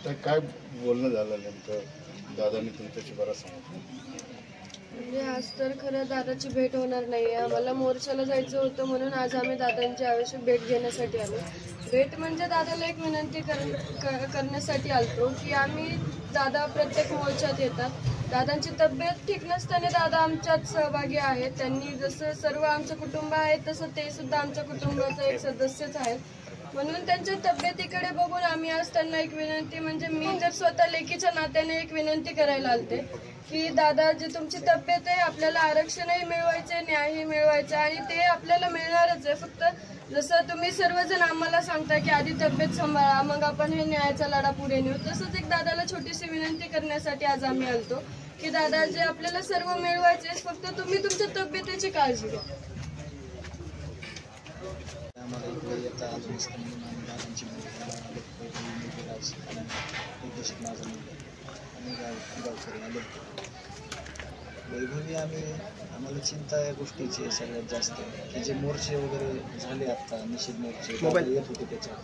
तर काय बोलणं झालं नेमकं दादांनी तुमच्याशी बराच सांगितलं? म्हणजे आज तर खरं दादाची भेट होणार नाही आहे. आम्हाला मोर्चाला जायचं होतं म्हणून आज आम्ही दादांची आवश्यक भेट घेण्यासाठी आलो. भेट म्हणजे दादाला एक विनंती करण्यासाठी आलतो की आम्ही दादा प्रत्येक मोर्चात येतात. दादांची तब्येत ठीक नसताना दादा आमच्यात सहभागी आहेत. त्यांनी जसं सर्व आमचं कुटुंब आहे तसं ते सुद्धा आमच्या कुटुंबाचा एक सदस्यच आहेत. म्हणून त्यांच्या तब्येतीकडे बघून आम्ही आज त्यांना एक विनंती म्हणजे मी जर स्वतः लेकीच्या नात्याने एक विनंती करायला आलते की दादा जी तुमची तब्येत आहे आपल्याला आरक्षणही मिळवायचे न्यायही मिळवायचा आणि ते आपल्याला मिळणारच आहे. फक्त जसं तुम्ही सर्वजण आम्हाला सांगता की आधी तब्येत सांभाळा मग आपण हे न्यायाचा लढा पुढे नेऊ तसंच एक दादाला छोटीशी विनंती करण्यासाठी आज आम्ही आलतो की दादा जे आपल्याला सर्व मिळवायचे फक्त तुम्ही तुमच्या तब्येतीची काळजी घ्या. आम्हाला इकडे येता अजून दादांची माझा मुलगा आणि गावकरी आले वैभवी. आम्हाला चिंता या गोष्टीची आहे सगळ्यात जास्त की जे मोर्चे वगैरे झाले आत्ता निषेध मोर्चे येत होते त्याच्यात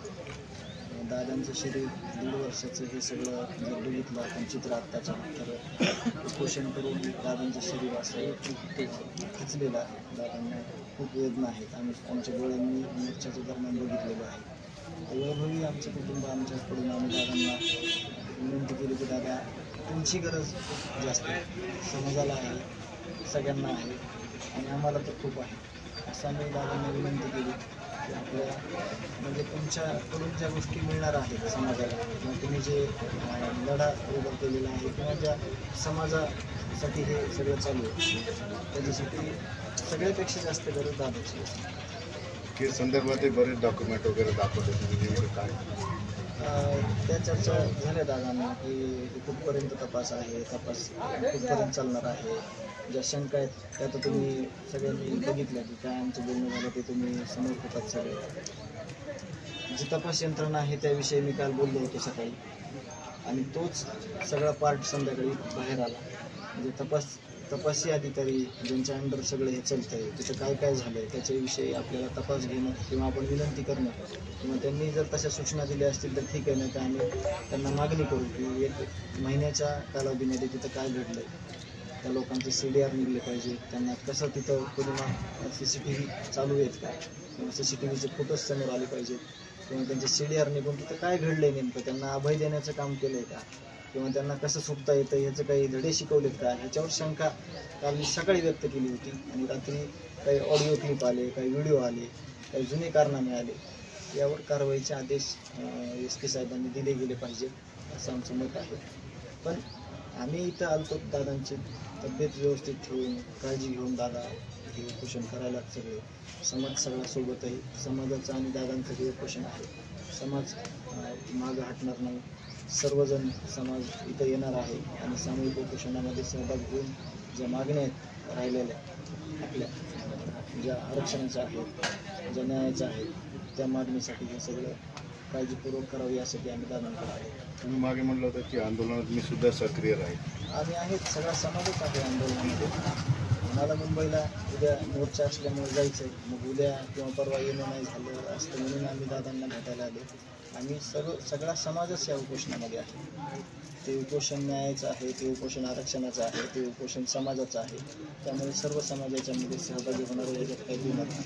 दादांचं शरीर 1.5 वर्षाचं हे सगळं जर बघितलं आपण चित्र आत्ताचं तर उपोषण करून दादांचं शरीर असं खचलेलं आहे. दादांना खूप वेदना आहेत. आम्ही आमच्या डोळ्यांनी मोर्चाच्या दरम्यान बघितलेलं आहे. वैभवी आमचं कुटुंब आमच्याकडून आम्ही दादांना विनंती केली की दादा तुमची गरज जास्त आहे समाजाला आहे सगळ्यांना आहे आणि आम्हाला तर खूप आहे असं आम्ही दादांना विनंती केली की आपल्या म्हणजे तुमच्याकडून ज्या गोष्टी मिळणार आहेत समाजाला किंवा तुम्ही जे लढा उभा केलेला आहे किंवा ज्या समाजासाठी हे सगळं चालू आहे त्याच्यासाठी सगळ्यापेक्षा जास्त गरज दादाची की संदर्भात बरेच डॉक्युमेंट वगैरे दाखवते काय त्या चर्चा झाल्या दादांना की कुठपर्यंत तपास आहे तपास कुठपर्यंत चालणार आहे. ज्या शंका आहेत त्या तर तुम्ही सगळ्यांनी बघितल्या की काय आमचं बोलणं झालं ते तुम्ही समोर होतात सगळे. जी तपास यंत्रणा आहे त्याविषयी मी काल बोललो होतो सकाळी आणि तोच सगळा पार्ट संध्याकाळी बाहेर आला. म्हणजे तपासी अधिकारी ज्यांच्या अंडर सगळं हे चालतं आहे तिथं काय काय झालं आहे त्याच्याविषयी आपल्याला तपास घेणं किंवा आपण विनंती करणं किंवा त्यांनी जर तशा सूचना दिल्या असतील तर ठीक आहे नाही तर आम्ही त्यांना मागणी करू की 1 महिन्याच्या कालावधीमध्ये तिथं काय घडलं आहे त्या लोकांचे CDR निघले पाहिजे. त्यांना कसं तिथं पूर्ण CCTV चालू आहेत का किंवा CCTVचे फोटोज समोर आले पाहिजेत किंवा त्यांचे CDR निघून तिथं काय घडलं आहे नेमकं त्यांना अभय देण्याचं काम केलं आहे का किंवा त्यांना कसं सुटता येतं ह्याचं काही धडे शिकवलेत का ह्याच्यावर शंका काल मी सकाळी व्यक्त केली होती आणि रात्री काही ऑडिओ क्लिप आले काही व्हिडिओ आले काही जुने कारनामे आले यावर कारवाईचे आदेश SP साहेबांनी दिले गेले पाहिजेत असं आमचं मत आहे. पण आम्ही इथं आलतो दादांची तब्येत व्यवस्थित ठेवून काळजी घेऊन दादा हे उपोषण करायला सगळे समाज सगळ्या सोबतही समाजाचं आणि दादांचं हे उपोषण आहे. समाज मागं हटणार नाही. सर्वजण समाज इथं येणार आहे आणि सामूहिक उपोषणामध्ये सहभाग घेऊन ज्या मागण्या आहेत राहिलेल्या आपल्या ज्या आरक्षणाच्या आहेत ज्या न्यायाच्या आहेत त्या मागणीसाठी हे सगळं काळजीपूर्वक करावं यासाठी आम्ही दादांकडे आहे. तुम्ही मागे म्हटलं होतं की आंदोलनात मी सुद्धा सक्रिय राहील. आम्ही आहेत सगळा समाजच आहे आंदोलनामध्ये. मला मुंबईला उद्या मोर्चा असल्यामुळे जायचं आहे मग उद्या किंवा परवा येणं नाही झालं असतं म्हणून आम्ही दादांना भेटायला आलो. आम्ही सगळा समाजच या उपोषणामध्ये आहे. ते उपोषण न्यायाचं आहे ते उपोषण आरक्षणाचं आहे ते उपोषण समाजाचं आहे त्यामुळे सर्व समाजाच्यामध्ये सहभागी होणारे याच्यात काही होणार नाही.